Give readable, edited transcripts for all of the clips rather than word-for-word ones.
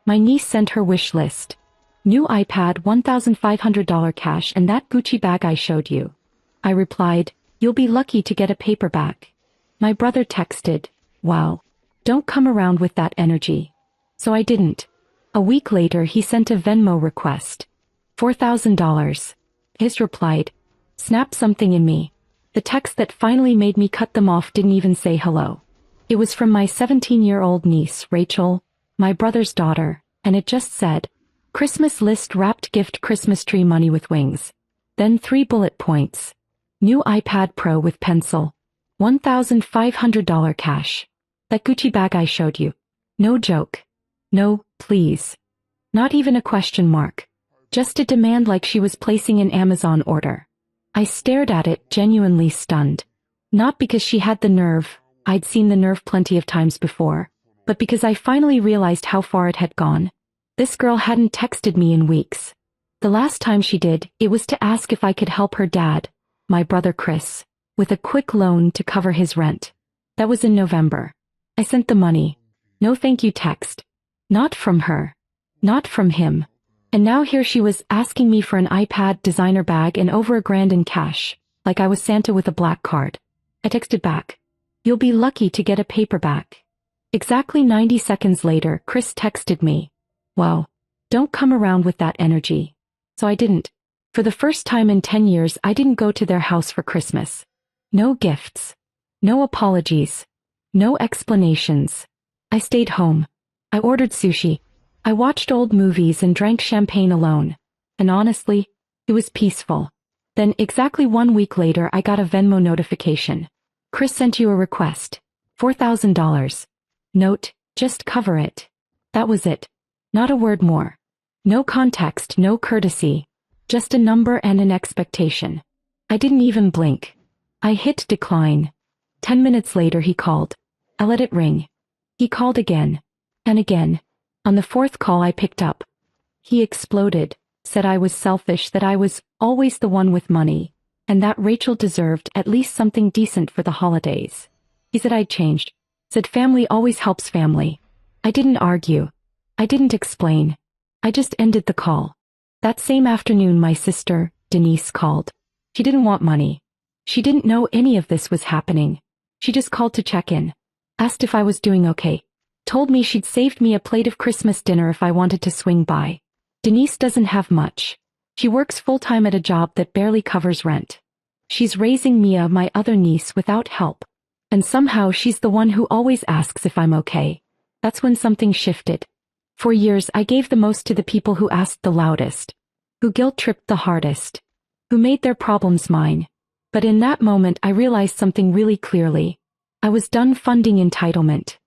My niece sent her wish list. New iPad, $1,500 cash, and that Gucci bag I showed you. I replied, you'll be lucky to get a paperback. My brother texted, wow. Don't come around with that energy. So I didn't. A week later he sent a Venmo request. $4,000. His replied, snap something in me. The text that finally made me cut them off didn't even say hello. It was from my 17-year-old niece, Rachel, my brother's daughter, and it just said, Christmas list wrapped gift Christmas tree money with wings. Then 3 bullet points. New iPad Pro with pencil. $1,500 cash. That Gucci bag I showed you. No joke. No, please. Not even a question mark. Just a demand like she was placing an Amazon order. I stared at it, genuinely stunned. Not because she had the nerve, I'd seen the nerve plenty of times before, but because I finally realized how far it had gone. This girl hadn't texted me in weeks. The last time she did, it was to ask if I could help her dad, my brother Chris, with a quick loan to cover his rent. That was in November. I sent the money. No thank you text. Not from her. Not from him. And now here she was asking me for an iPad, designer bag, and over $1,000 in cash, like I was Santa with a black card. I texted back, you'll be lucky to get a paperback. Exactly 90 seconds later, Chris texted me, wow, don't come around with that energy. So I didn't. For the first time in 10 years, I didn't go to their house for Christmas. No gifts. No apologies. No explanations. I stayed home. I ordered sushi. I watched old movies and drank champagne alone. And honestly, it was peaceful. Then exactly 1 week later I got a Venmo notification. Chris sent you a request. $4,000. Note, just cover it. That was it. Not a word more. No context, no courtesy. Just a number and an expectation. I didn't even blink. I hit decline. 10 minutes later he called. I let it ring. He called again. And again. On the 4th call I picked up. He exploded, said I was selfish, that I was always the one with money, and that Rachel deserved at least something decent for the holidays. He said I'd changed, said family always helps family. I didn't argue. I didn't explain. I just ended the call. That same afternoon my sister, Denise, called. She didn't want money. She didn't know any of this was happening. She just called to check in. Asked if I was doing okay. Told me she'd saved me a plate of Christmas dinner if I wanted to swing by. Denise doesn't have much. She works full-time at a job that barely covers rent. She's raising Mia, my other niece, without help. And somehow she's the one who always asks if I'm okay. That's when something shifted. For years I gave the most to the people who asked the loudest, who guilt-tripped the hardest, who made their problems mine. But in that moment I realized something really clearly. I was done funding entitlement.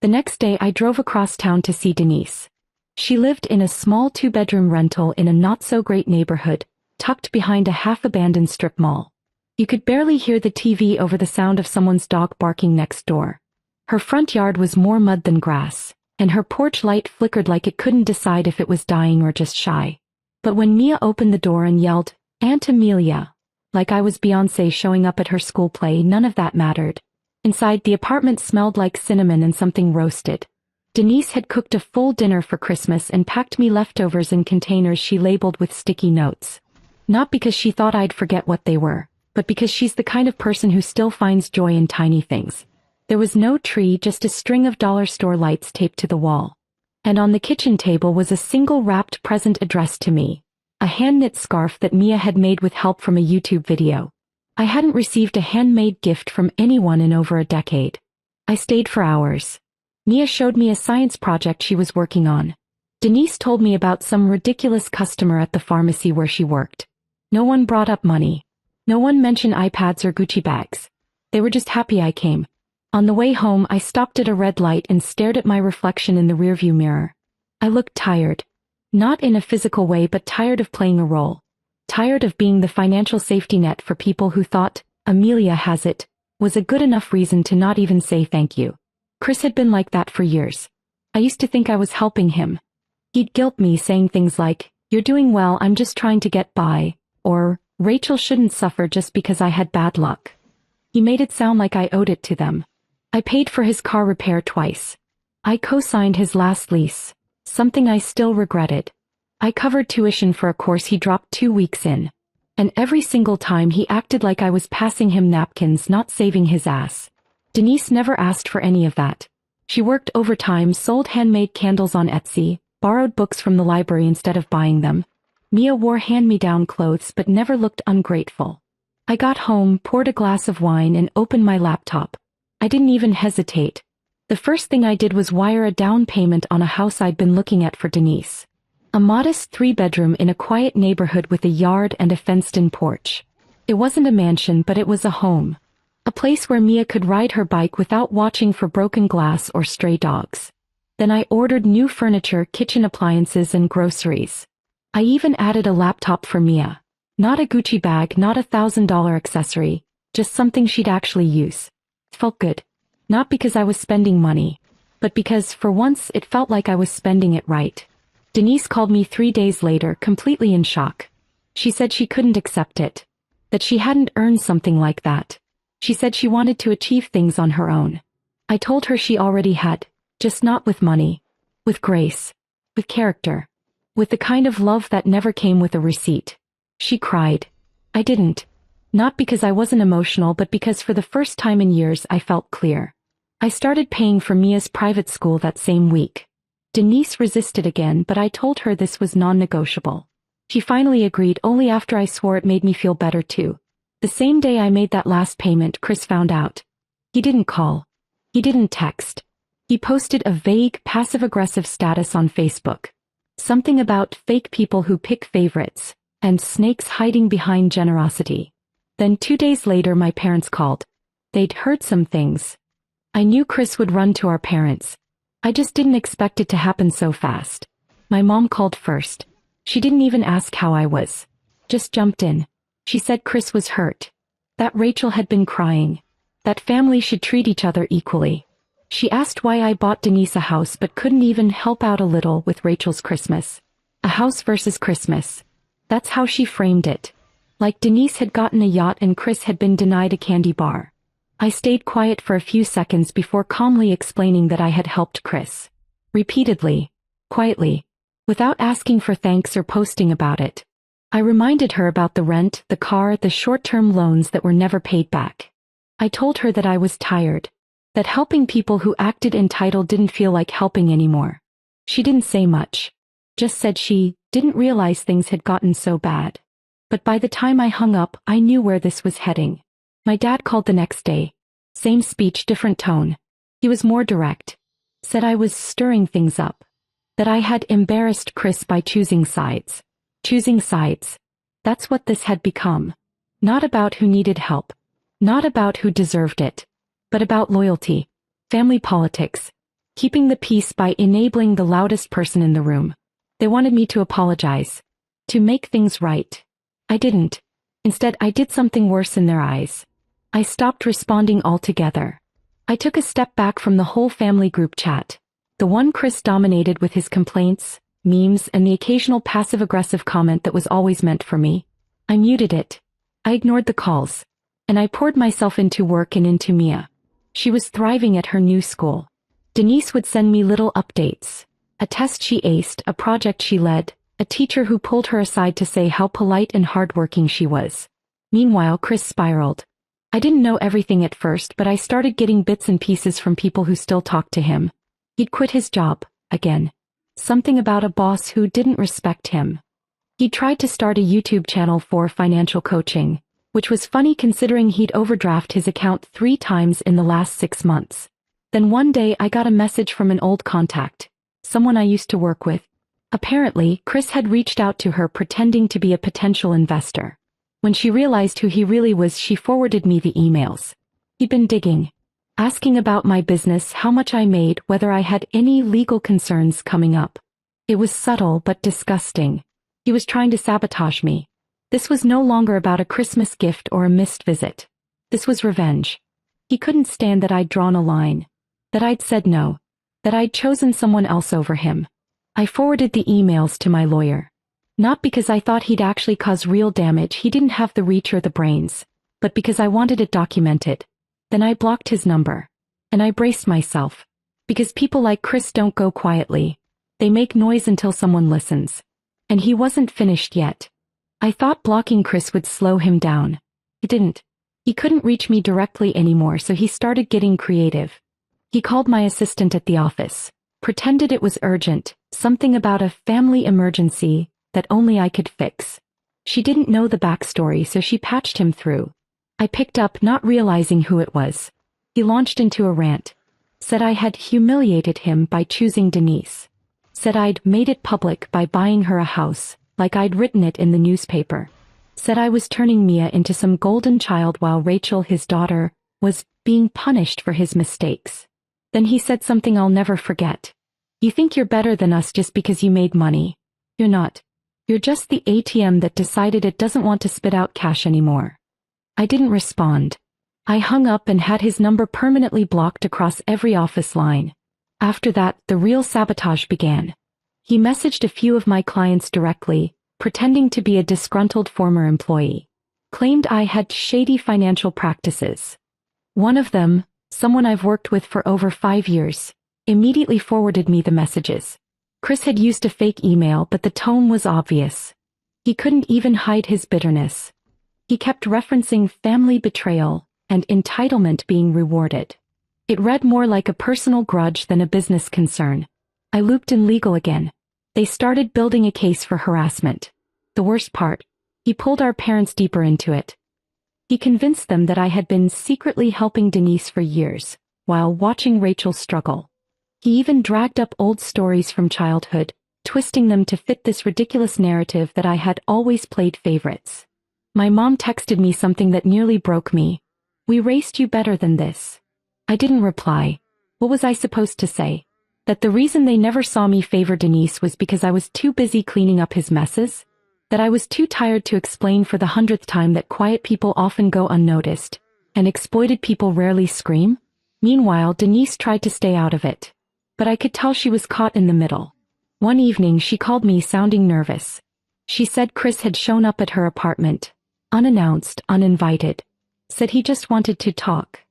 The next day I drove across town to see Denise. She lived in a small 2-bedroom rental in a not-so-great neighborhood, tucked behind a half-abandoned strip mall. You could barely hear the TV over the sound of someone's dog barking next door. Her front yard was more mud than grass, and her porch light flickered like it couldn't decide if it was dying or just shy. But when Mia opened the door and yelled, "Aunt Amelia," like I was Beyoncé showing up at her school play, none of that mattered. Inside, the apartment smelled like cinnamon and something roasted. Denise had cooked a full dinner for Christmas and packed me leftovers in containers she labeled with sticky notes. Not because she thought I'd forget what they were, but because she's the kind of person who still finds joy in tiny things. There was no tree, just a string of dollar store lights taped to the wall. And on the kitchen table was a single wrapped present addressed to me. A hand-knit scarf that Mia had made with help from a YouTube video. I hadn't received a handmade gift from anyone in over a decade. I stayed for hours. Mia showed me a science project she was working on. Denise told me about some ridiculous customer at the pharmacy where she worked. No one brought up money. No one mentioned iPads or Gucci bags. They were just happy I came. On the way home, I stopped at a red light and stared at my reflection in the rearview mirror. I looked tired. Not in a physical way, but tired of playing a role. Tired of being the financial safety net for people who thought, "Amelia has it," was a good enough reason to not even say thank you. Chris had been like that for years. I used to think I was helping him. He'd guilt me, saying things like, "You're doing well, I'm just trying to get by," or, "Rachel shouldn't suffer just because I had bad luck." He made it sound like I owed it to them. I paid for his car repair twice. I co-signed his last lease. something I still regretted. I covered tuition for a course he dropped 2 weeks in. And every single time he acted like I was passing him napkins, not saving his ass. Denise never asked for any of that. She worked overtime, sold handmade candles on Etsy, borrowed books from the library instead of buying them. Mia wore hand-me-down clothes but never looked ungrateful. I got home, poured a glass of wine, and opened my laptop. I didn't even hesitate. The first thing I did was wire a down payment on a house I'd been looking at for Denise. A modest 3-bedroom in a quiet neighborhood with a yard and a fenced-in porch. It wasn't a mansion, but it was a home. A place where Mia could ride her bike without watching for broken glass or stray dogs. Then I ordered new furniture, kitchen appliances, and groceries. I even added a laptop for Mia. Not a Gucci bag, not $1,000 accessory, just something she'd actually use. It felt good. Not because I was spending money, but because, for once, it felt like I was spending it right. Denise called me 3 days later, completely in shock. She said she couldn't accept it. That she hadn't earned something like that. She said she wanted to achieve things on her own. I told her she already had, just not with money. With grace. With character. With the kind of love that never came with a receipt. She cried. I didn't. Not because I wasn't emotional, but because for the first time in years I felt clear. I started paying for Mia's private school that same week. Denise resisted again, but I told her this was non-negotiable. She finally agreed only after I swore it made me feel better too. The same day I made that last payment, Chris found out. He didn't call. He didn't text. He posted a vague, passive-aggressive status on Facebook. Something about fake people who pick favorites, and snakes hiding behind generosity. Then 2 days later my parents called. They'd heard some things. I knew Chris would run to our parents. I just didn't expect it to happen so fast. My mom called first. She didn't even ask how I was. Just jumped in. She said Chris was hurt. That Rachel had been crying. That family should treat each other equally. She asked why I bought Denise a house but couldn't even help out a little with Rachel's Christmas. A house versus Christmas. That's how she framed it. Like Denise had gotten a yacht and Chris had been denied a candy bar. I stayed quiet for a few seconds before calmly explaining that I had helped Chris. Repeatedly. Quietly. Without asking for thanks or posting about it. I reminded her about the rent, the car, the short-term loans that were never paid back. I told her that I was tired. That helping people who acted entitled didn't feel like helping anymore. She didn't say much. Just said she didn't realize things had gotten so bad. But by the time I hung up, I knew where this was heading. My dad called the next day. Same speech, different tone. He was more direct. Said I was stirring things up. That I had embarrassed Chris by choosing sides. Choosing sides. That's what this had become. Not about who needed help. Not about who deserved it. But about loyalty. Family politics. Keeping the peace by enabling the loudest person in the room. They wanted me to apologize. To make things right. I didn't. Instead, I did something worse in their eyes. I stopped responding altogether. I took a step back from the whole family group chat. The one Chris dominated with his complaints, memes, and the occasional passive-aggressive comment that was always meant for me. I muted it. I ignored the calls. And I poured myself into work and into Mia. She was thriving at her new school. Denise would send me little updates. A test she aced, a project she led, a teacher who pulled her aside to say how polite and hardworking she was. Meanwhile, Chris spiraled. I didn't know everything at first, but I started getting bits and pieces from people who still talked to him. He'd quit his job, again. Something about a boss who didn't respect him. He tried to start a YouTube channel for financial coaching, which was funny considering he'd overdraft his account 3 times in the last 6 months. Then one day I got a message from an old contact, someone I used to work with. Apparently, Chris had reached out to her pretending to be a potential investor. When she realized who he really was, she forwarded me the emails. He'd been digging. Asking about my business, how much I made, whether I had any legal concerns coming up. It was subtle but disgusting. He was trying to sabotage me. This was no longer about a Christmas gift or a missed visit. This was revenge. He couldn't stand that I'd drawn a line. That I'd said no. That I'd chosen someone else over him. I forwarded the emails to my lawyer. Not because I thought he'd actually cause real damage, he didn't have the reach or the brains, but because I wanted it documented. Then I blocked his number. And I braced myself. Because people like Chris don't go quietly. They make noise until someone listens. And he wasn't finished yet. I thought blocking Chris would slow him down. It didn't. He couldn't reach me directly anymore, so he started getting creative. He called my assistant at the office, pretended it was urgent, something about a family emergency that only I could fix. She didn't know the backstory, so she patched him through. I picked up, not realizing who it was. He launched into a rant. Said I had humiliated him by choosing Denise. Said I'd made it public by buying her a house, like I'd written it in the newspaper. Said I was turning Mia into some golden child while Rachel, his daughter, was being punished for his mistakes. Then he said something I'll never forget. You think you're better than us just because you made money. You're not. You're just the ATM that decided it doesn't want to spit out cash anymore. I didn't respond. I hung up and had his number permanently blocked across every office line. After that, the real sabotage began. He messaged a few of my clients directly, pretending to be a disgruntled former employee. Claimed I had shady financial practices. One of them, someone I've worked with for over 5 years, immediately forwarded me the messages. Chris had used a fake email, but the tone was obvious. He couldn't even hide his bitterness. He kept referencing family betrayal and entitlement being rewarded. It read more like a personal grudge than a business concern. I looped in legal again. They started building a case for harassment. The worst part, he pulled our parents deeper into it. He convinced them that I had been secretly helping Denise for years, while watching Rachel struggle. He even dragged up old stories from childhood, twisting them to fit this ridiculous narrative that I had always played favorites. My mom texted me something that nearly broke me. We raised you better than this. I didn't reply. What was I supposed to say? That the reason they never saw me favor Denise was because I was too busy cleaning up his messes? That I was too tired to explain for the 100th time that quiet people often go unnoticed, and exploited people rarely scream? Meanwhile, Denise tried to stay out of it. But I could tell she was caught in the middle. One evening she called me sounding nervous. She said Chris had shown up at her apartment, unannounced, uninvited. Said he just wanted to talk.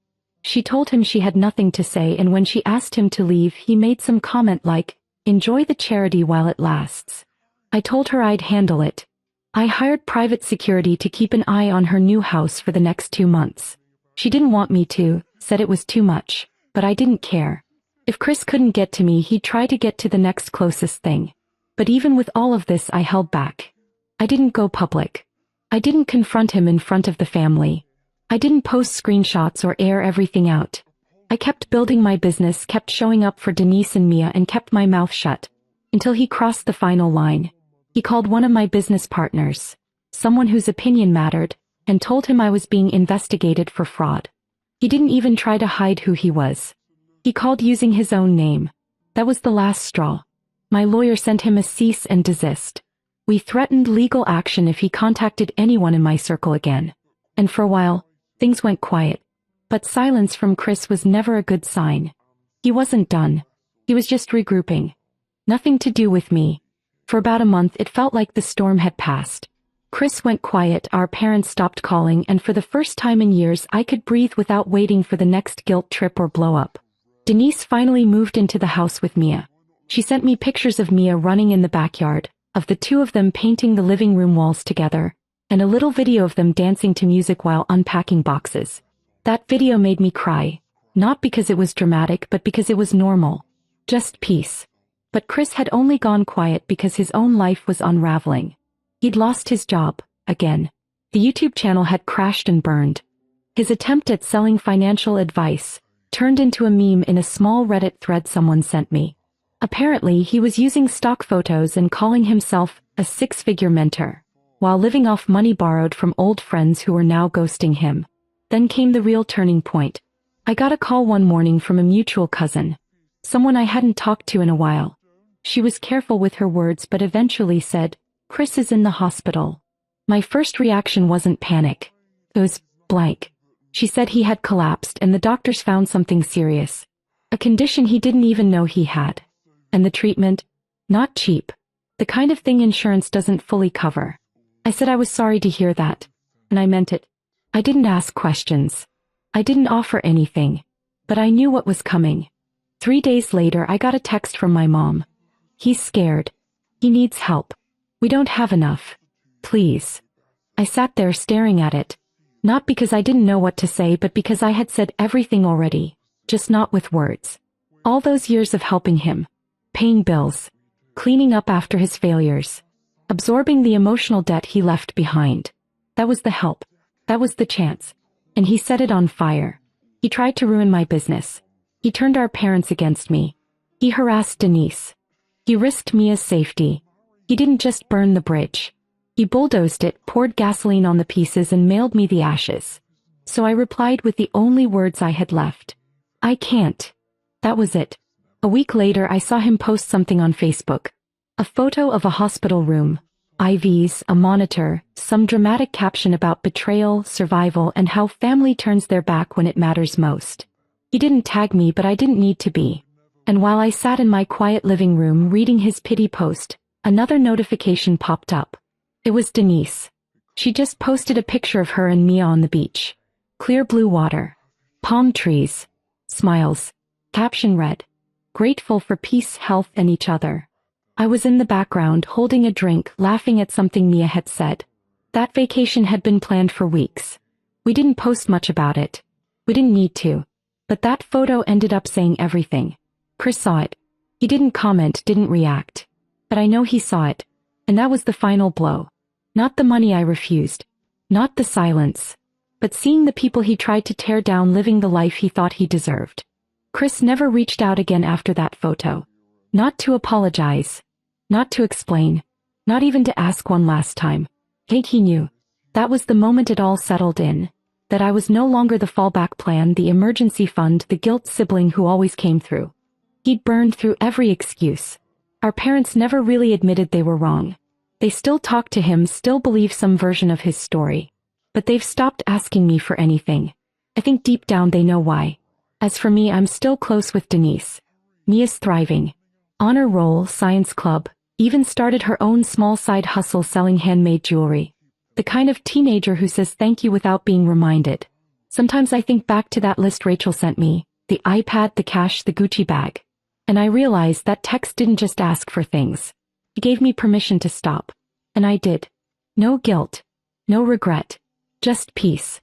She told him she had nothing to say, and when she asked him to leave, he made some comment like, "Enjoy the charity while it lasts." I told her I'd handle it. I hired private security to keep an eye on her new house for the next 2 months. She didn't want me to, said it was too much, but I didn't care. If Chris couldn't get to me, he'd try to get to the next closest thing. But even with all of this, I held back. I didn't go public. I didn't confront him in front of the family. I didn't post screenshots or air everything out. I kept building my business, kept showing up for Denise and Mia, and kept my mouth shut. Until he crossed the final line. He called one of my business partners, someone whose opinion mattered, and told him I was being investigated for fraud. He didn't even try to hide who he was. He called using his own name. That was the last straw. My lawyer sent him a cease and desist. We threatened legal action if he contacted anyone in my circle again. And for a while, things went quiet. But silence from Chris was never a good sign. He wasn't done. He was just regrouping. Nothing to do with me. For about a month it felt like the storm had passed. Chris went quiet, our parents stopped calling, and for the first time in years I could breathe without waiting for the next guilt trip or blow-up. Denise finally moved into the house with Mia. She sent me pictures of Mia running in the backyard, of the two of them painting the living room walls together, and a little video of them dancing to music while unpacking boxes. That video made me cry, not because it was dramatic but because it was normal. Just peace. But Chris had only gone quiet because his own life was unraveling. He'd lost his job, again. The YouTube channel had crashed and burned. His attempt at selling financial advice turned into a meme in a small Reddit thread someone sent me. Apparently, he was using stock photos and calling himself a 6-figure mentor, while living off money borrowed from old friends who were now ghosting him. Then came the real turning point. I got a call one morning from a mutual cousin, someone I hadn't talked to in a while. She was careful with her words but eventually said, "Chris is in the hospital." My first reaction wasn't panic. It was blank. She said he had collapsed and the doctors found something serious. A condition he didn't even know he had. And the treatment? Not cheap. The kind of thing insurance doesn't fully cover. I said I was sorry to hear that. And I meant it. I didn't ask questions. I didn't offer anything. But I knew what was coming. 3 days later I got a text from my mom. He's scared. He needs help. We don't have enough. Please. I sat there staring at it. Not because I didn't know what to say, but because I had said everything already, just not with words. All those years of helping him, paying bills, cleaning up after his failures, absorbing the emotional debt he left behind. That was the help. That was the chance. And he set it on fire. He tried to ruin my business. He turned our parents against me. He harassed Denise. He risked Mia's safety. He didn't just burn the bridge. He bulldozed it, poured gasoline on the pieces, and mailed me the ashes. So I replied with the only words I had left. I can't. That was it. A week later, I saw him post something on Facebook. A photo of a hospital room, IVs, a monitor, some dramatic caption about betrayal, survival, and how family turns their back when it matters most. He didn't tag me, but I didn't need to be. And while I sat in my quiet living room reading his pity post, another notification popped up. It was Denise. She just posted a picture of her and Mia on the beach. Clear blue water. Palm trees. Smiles. Caption read, "Grateful for peace, health, and each other." I was in the background holding a drink, laughing at something Mia had said. That vacation had been planned for weeks. We didn't post much about it. We didn't need to. But that photo ended up saying everything. Chris saw it. He didn't comment, didn't react. But I know he saw it. And that was the final blow. Not the money I refused. Not the silence. But seeing the people he tried to tear down living the life he thought he deserved. Chris never reached out again after that photo. Not to apologize. Not to explain. Not even to ask one last time. He knew. That was the moment it all settled in. That I was no longer the fallback plan, the emergency fund, the guilt sibling who always came through. He'd burned through every excuse. Our parents never really admitted they were wrong. They still talk to him, still believe some version of his story. But they've stopped asking me for anything. I think deep down they know why. As for me, I'm still close with Denise. Mia's thriving. Honor roll, science club, even started her own small side hustle selling handmade jewelry. The kind of teenager who says thank you without being reminded. Sometimes I think back to that list Rachel sent me, the iPad, the cash, the Gucci bag. And I realize that text didn't just ask for things. It gave me permission to stop. And I did. No guilt. No regret. Just peace.